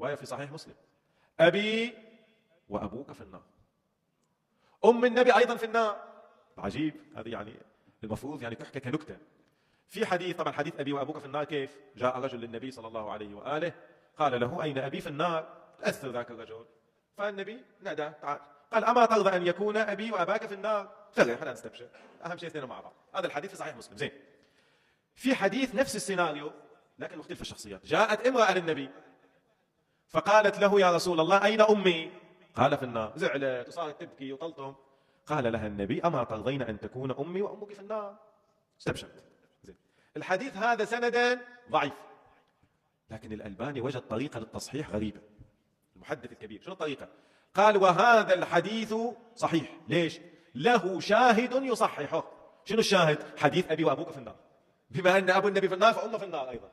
رواية في صحيح مسلم: أبي وأبوك في النار، أم النبي أيضا في النار. عجيب، هذه يعني المفروض يعني تحكى كنكتة. في حديث، طبعا حديث أبي وأبوك في النار كيف؟ جاء رجل للنبي صلى الله عليه وآله قال له: أين أبي في النار؟ تأثر ذاك الرجل، فالنبي نادى: تعال. قال: أما ترضى أن يكون أبي وأباك في النار؟ فرح، خلينا نستبشر، أهم شيء اثنين مع بعض. هذا الحديث في صحيح مسلم. زين، في حديث نفس السيناريو لكن مختلف الشخصيات. جاءت امرأة للنبي فقالت له: يا رسول الله أين أمي؟ قال: في النار. زعلت وصارت تبكي وتلطم. قال لها النبي: أما ترضين أن تكون أمي وأمك في النار؟ استبشرت. زين. الحديث هذا سندا ضعيف، لكن الألباني وجد طريقة للتصحيح غريبة. المحدث الكبير شنو الطريقة؟ قال: وهذا الحديث صحيح. ليش؟ له شاهد يصححه. شنو الشاهد؟ حديث أبي وأبوك في النار، بما أن أبو النبي في النار فأمه في النار أيضا.